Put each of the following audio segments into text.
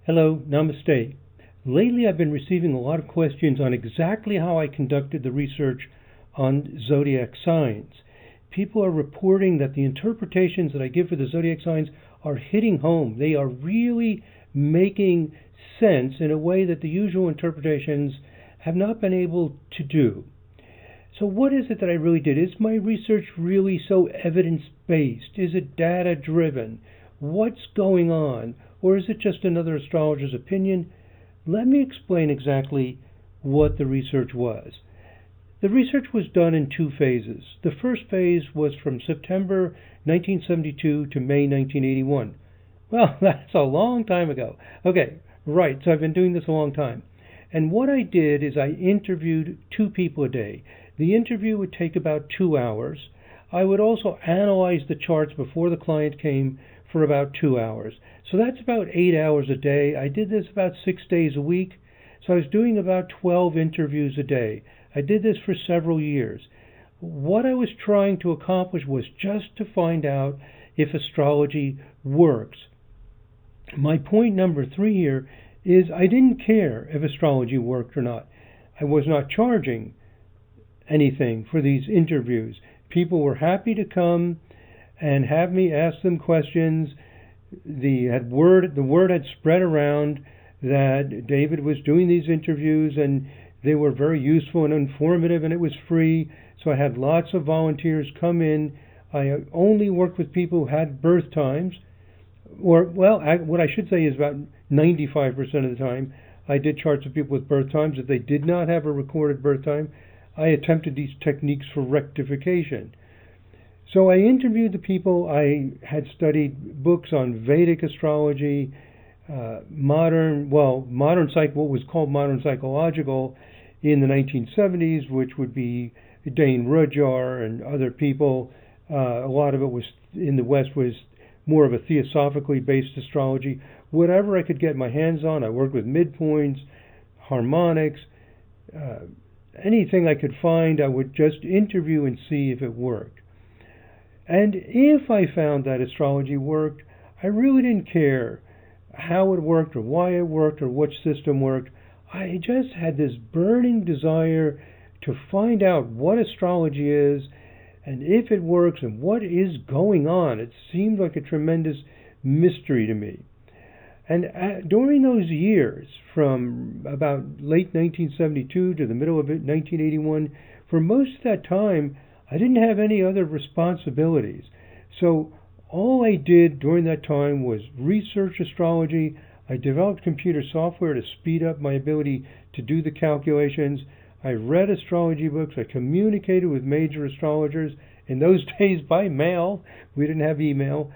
Hello, namaste. Lately I've been receiving a lot of questions on exactly how I conducted the research on zodiac signs. People are reporting that the interpretations that I give for the zodiac signs are hitting home. They are really making sense in a way that the usual interpretations have not been able to do. So what is it that I really did? Is my research really so evidence-based? Is it data-driven? What's going on? Or is it just another astrologer's opinion? Let me explain exactly what the research was. The research was done in two phases. The first phase was from September 1972 to May 1981. Well, that's a long time ago. Okay, right, so I've been doing this a long time. And what I did is I interviewed two people a day. The interview would take about 2 hours. I would also analyze the charts before the client came for about 2 hours. So that's about 8 hours a day. I did this about 6 days a week. So I was doing about 12 interviews a day. I did this for several years. What I was trying to accomplish was just to find out if astrology works. My point number 3 here is I didn't care if astrology worked or not. I was not charging anything for these interviews. People were happy to come and have me ask them questions. The word had spread around that David was doing these interviews, and they were very useful and informative, and it was free. So I had lots of volunteers come in. I only worked with people who had birth times, what I should say is about 95% of the time I did charts with people with birth times. If they did not have a recorded birth time, I attempted these techniques for rectification. So I interviewed the people. I had studied books on Vedic astrology, what was called modern psychological in the 1970s, which would be Dane Rudhyar and other people. A lot of it was in the West was more of a theosophically based astrology. Whatever I could get my hands on, I worked with midpoints, harmonics, anything I could find, I would just interview and see if it worked. And if I found that astrology worked, I really didn't care how it worked or why it worked or which system worked. I just had this burning desire to find out what astrology is and if it works and what is going on. It seemed like a tremendous mystery to me. And during those years, from about late 1972 to the middle of 1981, for most of that time, I didn't have any other responsibilities. So all I did during that time was research astrology. I developed computer software to speed up my ability to do the calculations. I read astrology books. I communicated with major astrologers. In those days, by mail. We didn't have email.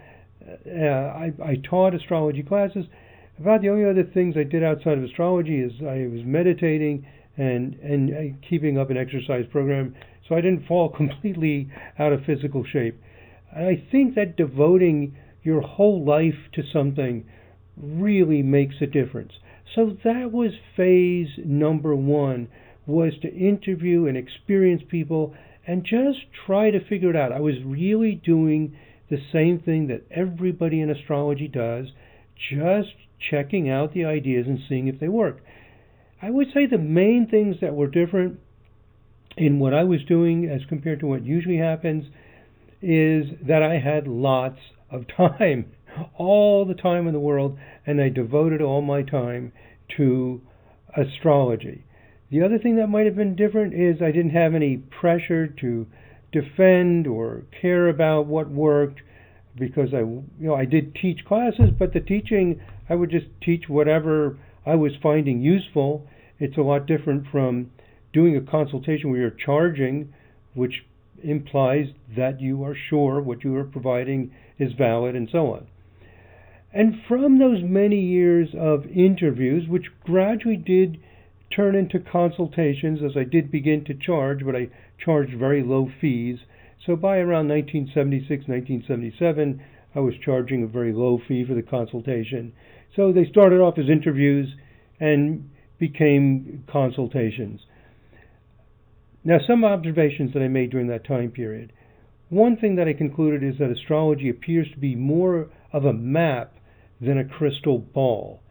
I taught astrology classes. About the only other things I did outside of astrology is I was meditating and keeping up an exercise program, so I didn't fall completely out of physical shape. And I think that devoting your whole life to something really makes a difference. So that was phase number 1, was to interview and experience people and just try to figure it out. I was really doing the same thing that everybody in astrology does, just checking out the ideas and seeing if they work. I would say the main things that were different in what I was doing as compared to what usually happens is that I had lots of time, all the time in the world, and I devoted all my time to astrology. The other thing that might have been different is I didn't have any pressure to defend or care about what worked, because I did teach classes, but the teaching, I would just teach whatever I was finding useful. It's a lot different from doing a consultation where you're charging, which implies that you are sure what you are providing is valid and so on. And from those many years of interviews, which gradually did turn into consultations as I did begin to charge, but I charged very low fees. So by around 1976, 1977, I was charging a very low fee for the consultation. So they started off as interviews and became consultations. Now, some observations that I made during that time period. One thing that I concluded is that astrology appears to be more of a map than a crystal ball.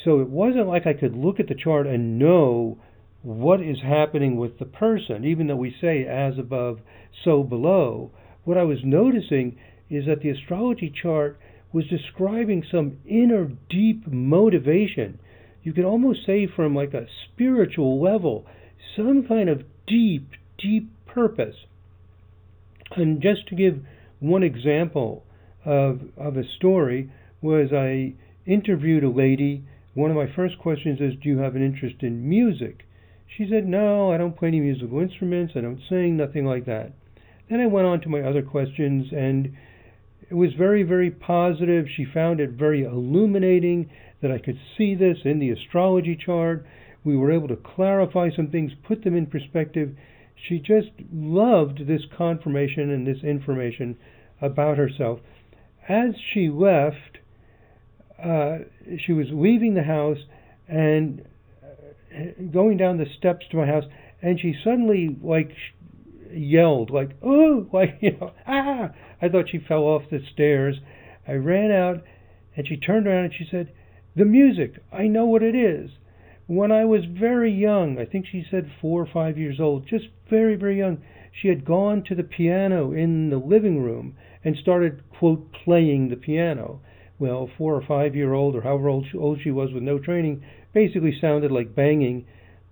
So it wasn't like I could look at the chart and know what is happening with the person, even though we say as above, so below. What I was noticing is that the astrology chart was describing some inner deep motivation. You could almost say from like a spiritual level, some kind of deep, deep purpose. And just to give one example of a story, was I interviewed a lady. One of my first questions is, do you have an interest in music? She said, no, I don't play any musical instruments, I don't sing, nothing like that. Then I went on to my other questions, and it was very, very positive. She found it very illuminating that I could see this in the astrology chart. We were able to clarify some things, put them in perspective. She just loved this confirmation and this information about herself. As she left, she was leaving the house and going down the steps to my house, and she suddenly yelled oh, ah! I thought she fell off the stairs. I ran out, and she turned around and she said, the music, I know what it is. When I was very young, I think she said 4 or 5 years old, just very, very young, she had gone to the piano in the living room and started, quote, playing the piano. Well, 4 or 5 year old, or however old she was with no training, basically sounded like banging.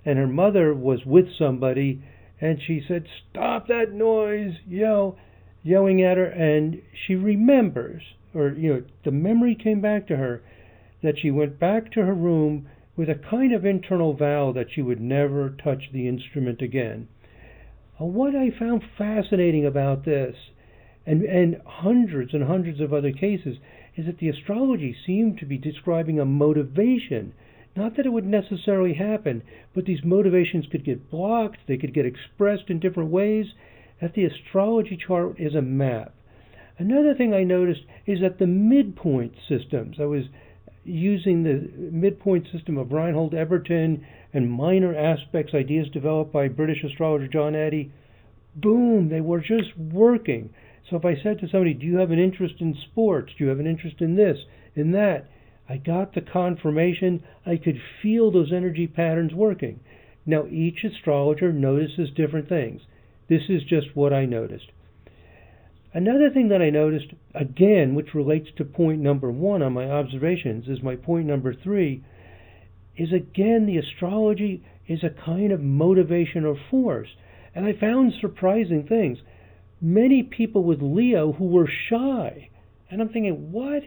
And her mother was with somebody, and she said, stop that noise, yelling at her. And she remembers, or the memory came back to her, that she went back to her room with a kind of internal vow that she would never touch the instrument again. What I found fascinating about this, and hundreds and hundreds of other cases, is that the astrology seemed to be describing a motivation. Not that it would necessarily happen, but these motivations could get blocked, they could get expressed in different ways. That the astrology chart is a map. Another thing I noticed is that the midpoint systems, I was using the midpoint system of Reinhold Eberton and minor aspects, ideas developed by British astrologer John Addy, boom, they were just working. So if I said to somebody, do you have an interest in sports? Do you have an interest in this, in that? I got the confirmation. I could feel those energy patterns working. Now, each astrologer notices different things. This is just what I noticed. Another thing that I noticed, again, which relates to point number 1 on my observations, is my point number 3, is again the astrology is a kind of motivation or force. And I found surprising things. Many people with Leo who were shy. And I'm thinking, what?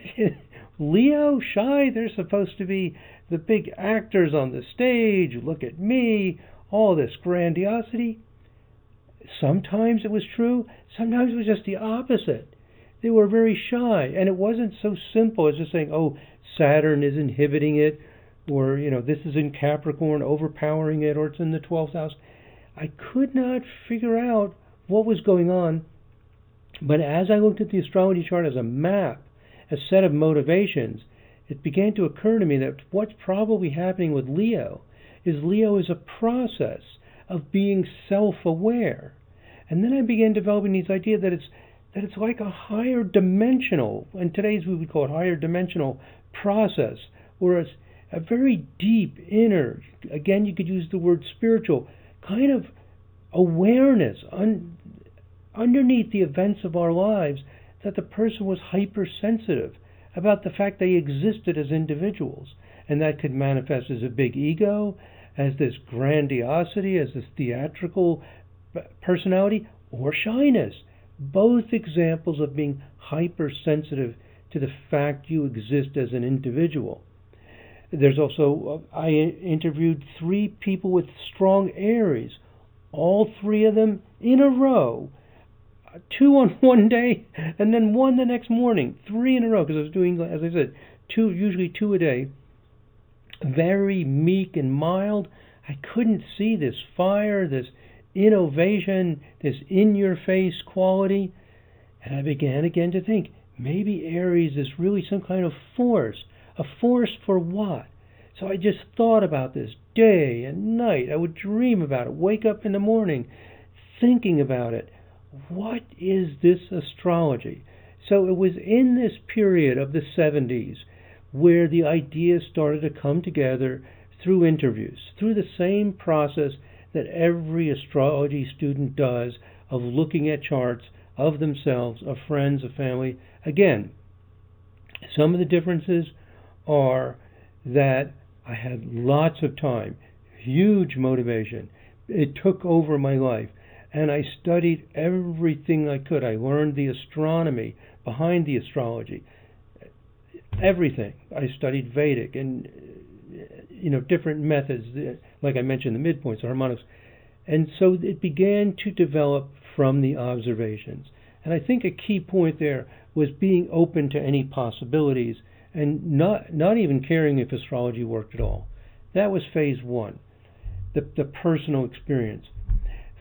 Leo? Shy? They're supposed to be the big actors on the stage. Look at me. All this grandiosity. Sometimes it was true. Sometimes it was just the opposite. They were very shy. And it wasn't so simple as just saying, oh, Saturn is inhibiting it. Or, this is in Capricorn, overpowering it. Or it's in the 12th house. I could not figure out what was going on. But as I looked at the astrology chart as a map, a set of motivations, it began to occur to me that what's probably happening with Leo is a process of being self-aware. And then I began developing this idea that it's like a higher dimensional, and today's we would call it higher dimensional process, or it's a very deep inner, again you could use the word spiritual, kind of awareness underneath the events of our lives, that the person was hypersensitive about the fact they existed as individuals. And that could manifest as a big ego, as this grandiosity, as this theatrical personality, or shyness. Both examples of being hypersensitive to the fact you exist as an individual. There's also, I interviewed 3 people with strong Aries, all 3 of them in a row. 2 on one day, and then 1 the next morning. 3 in a row, because I was doing, as I said, usually 2 a day. Very meek and mild. I couldn't see this fire, this innovation, this in-your-face quality. And I began again to think, maybe Aries is really some kind of force. A force for what? So I just thought about this day and night. I would dream about it, wake up in the morning, thinking about it. What is this astrology? So it was in this period of the 70s where the ideas started to come together through interviews, through the same process that every astrology student does of looking at charts of themselves, of friends, of family. Again, some of the differences are that I had lots of time, huge motivation. It took over my life, and I studied everything I could. I learned the astronomy behind the astrology, everything. I studied Vedic and different methods, like I mentioned, the midpoints, the harmonics. And so it began to develop from the observations. And I think a key point there was being open to any possibilities and not even caring if astrology worked at all. That was phase one, the personal experience.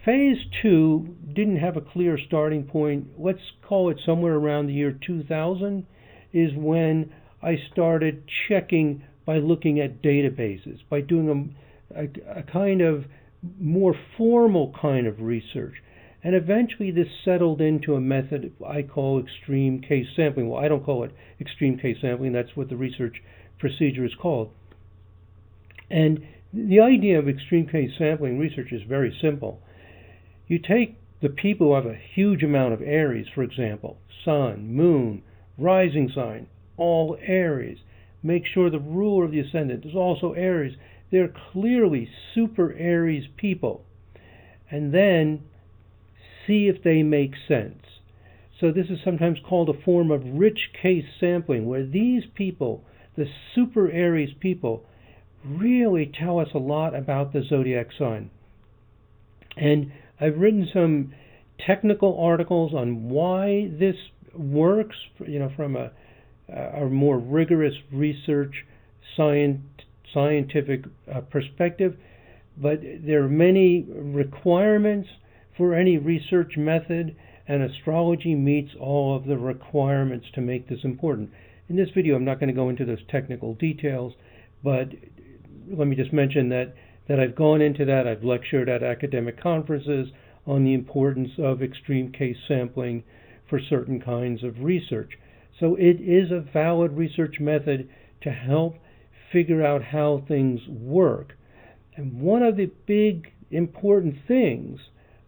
Phase two didn't have a clear starting point. Let's call it somewhere around the year 2000 is when I started checking by looking at databases, by doing a kind of more formal kind of research. And eventually this settled into a method I call extreme case sampling. Well, I don't call it extreme case sampling. That's what the research procedure is called. And the idea of extreme case sampling research is very simple. You take the people who have a huge amount of Aries, for example, Sun, Moon, rising sign, all Aries. Make sure the ruler of the ascendant is also Aries. They're clearly super Aries people. And then see if they make sense. So this is sometimes called a form of rich case sampling, where these people, the super Aries people, really tell us a lot about the zodiac sign. And I've written some technical articles on why this works, from a more rigorous research scientific perspective. But there are many requirements for any research method, and astrology meets all of the requirements to make this important. In this video, I'm not going to go into those technical details, but let me just mention that I've gone into that. I've lectured at academic conferences on the importance of extreme case sampling for certain kinds of research. So it is a valid research method to help figure out how things work. And one of the big important things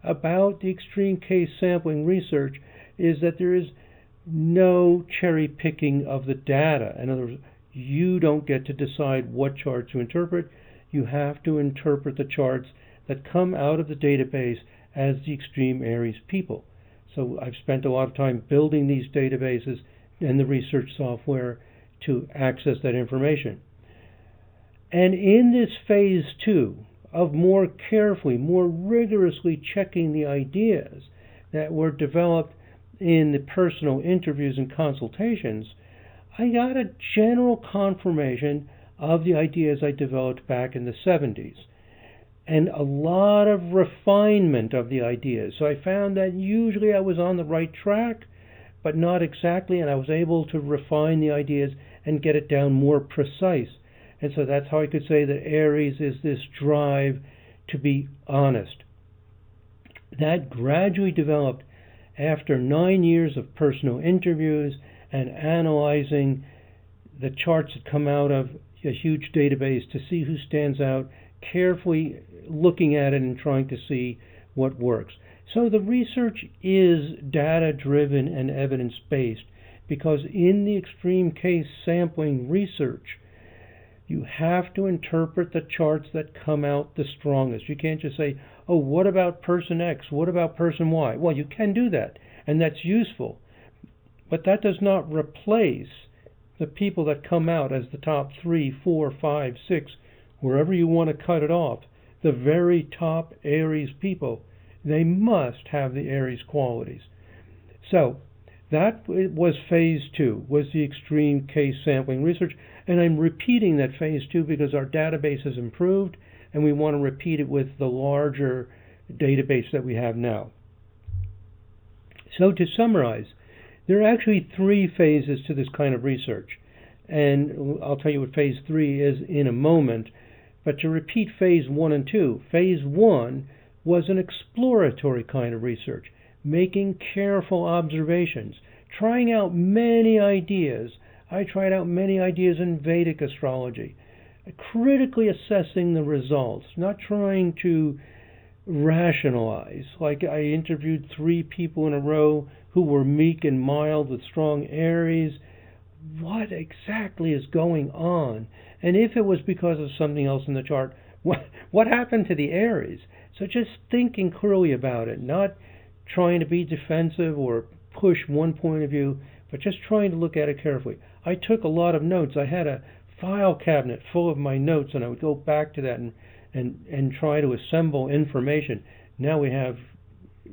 about the extreme case sampling research is that there is no cherry picking of the data. In other words, you don't get to decide what chart to interpret. You have to interpret the charts that come out of the database as the extreme Aries people. So I've spent a lot of time building these databases and the research software to access that information. And in this phase two of more carefully, more rigorously checking the ideas that were developed in the personal interviews and consultations, I got a general confirmation of the ideas I developed back in the 70s, and a lot of refinement of the ideas. So I found that usually I was on the right track, but not exactly, and I was able to refine the ideas and get it down more precise. And so that's how I could say that Aries is this drive to be honest. That gradually developed after 9 years of personal interviews and analyzing the charts that come out of a huge database to see who stands out, carefully looking at it and trying to see what works. So the research is data-driven and evidence-based, because in the extreme case sampling research, you have to interpret the charts that come out the strongest. You can't just say, oh, what about person X? What about person Y? Well, you can do that, and that's useful. But that does not replace the people that come out as the top 3, 4, 5, 6, wherever you want to cut it off. The very top Aries people, they must have the Aries qualities. So that was phase two, was the extreme case sampling research. And I'm repeating that phase two because our database has improved, and we want to repeat it with the larger database that we have now. So to summarize, there are actually 3 phases to this kind of research. And I'll tell you what phase 3 is in a moment. But to repeat phase 1 and 2, phase 1 was an exploratory kind of research, making careful observations, trying out many ideas I tried out many ideas in Vedic astrology, critically assessing the results, not trying to rationalize. Like I interviewed 3 people in a row who were meek and mild with strong Aries. What exactly is going on? And if it was because of something else in the chart, what happened to the Aries? So just thinking clearly about it, not trying to be defensive or push one point of view, but just trying to look at it carefully. I took a lot of notes. I had a file cabinet full of my notes, and I would go back to that and try to assemble information. Now we have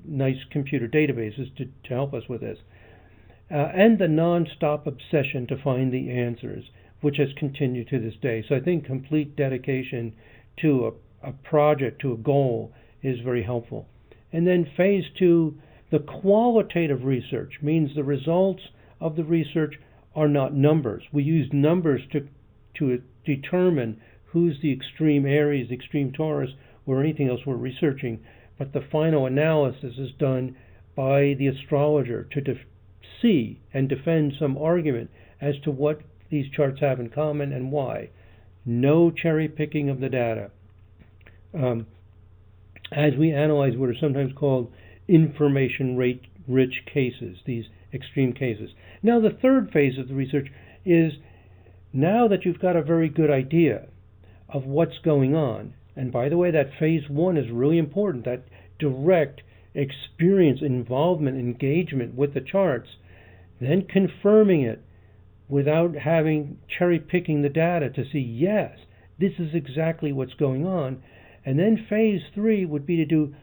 nice computer databases to help us with this. And the non-stop obsession to find the answers, which has continued to this day. So I think complete dedication to a project, to a goal, is very helpful. And then phase 2, the qualitative research, means the results of the research are not numbers. We use numbers to determine who's the extreme Aries, the extreme Taurus, or anything else we're researching. But the final analysis is done by the astrologer to see and defend some argument as to what these charts have in common and why. No cherry picking of the data. As we analyze what are sometimes called information-rich cases, these extreme cases. Now the third phase of the research is, now that you've got a very good idea of what's going on, and by the way, that phase 1 is really important, that direct experience, involvement, engagement with the charts, then confirming it without having cherry-picking the data to see, yes, this is exactly what's going on. And then phase 3 would be to do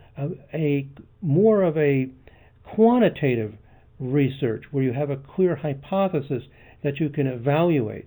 a more of a quantitative research where you have a clear hypothesis that you can evaluate.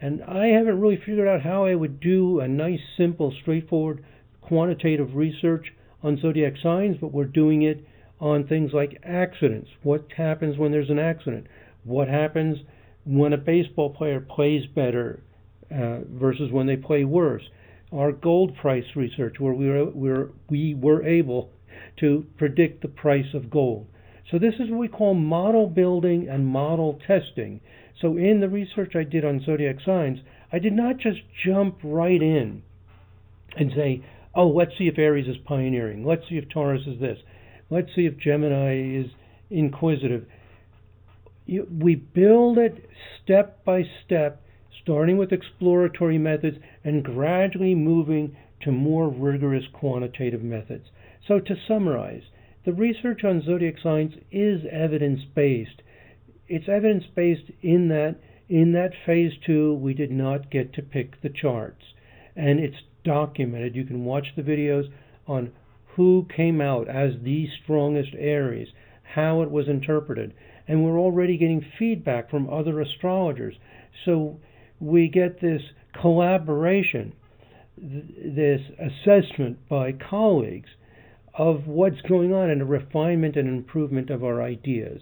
And I haven't really figured out how I would do a nice, simple, straightforward quantitative research on zodiac signs, but we're doing it on things like accidents. What happens when there's an accident? What happens when a baseball player plays better versus when they play worse? Our gold price research, where we were able to predict the price of gold. So this is what we call model building and model testing. So in the research I did on zodiac signs, I did not just jump right in and say, oh, let's see if Aries is pioneering. Let's see if Taurus is this. Let's see if Gemini is inquisitive. We build it step by step, starting with exploratory methods and gradually moving to more rigorous quantitative methods. So to summarize, the research on zodiac signs is evidence-based. It's evidence-based in that phase 2 we did not get to pick the charts. And it's documented. You can watch the videos on who came out as the strongest Aries, how it was interpreted. And we're already getting feedback from other astrologers. So we get this collaboration, this assessment by colleagues of what's going on and a refinement and improvement of our ideas.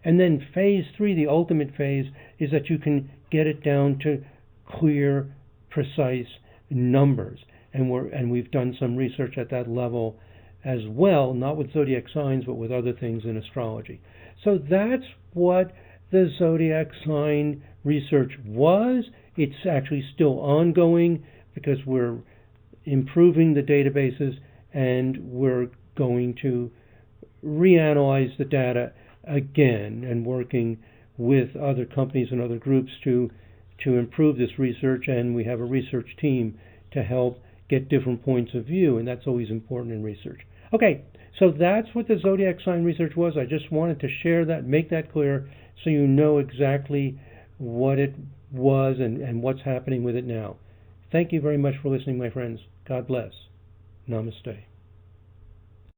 And then phase 3, the ultimate phase, is that you can get it down to clear, precise numbers. And we've done some research at that level as well, not with zodiac signs, but with other things in astrology. So that's what the zodiac sign research was. It's actually still ongoing because we're improving the databases and we're going to reanalyze the data again and working with other companies and other groups to improve this research. And we have a research team to help get different points of view, and that's always important in research. Okay, so that's what the zodiac sign research was. I just wanted to share that, make that clear, so you know exactly what it was and what's happening with it now. Thank you very much for listening, my friends. God bless. Namaste.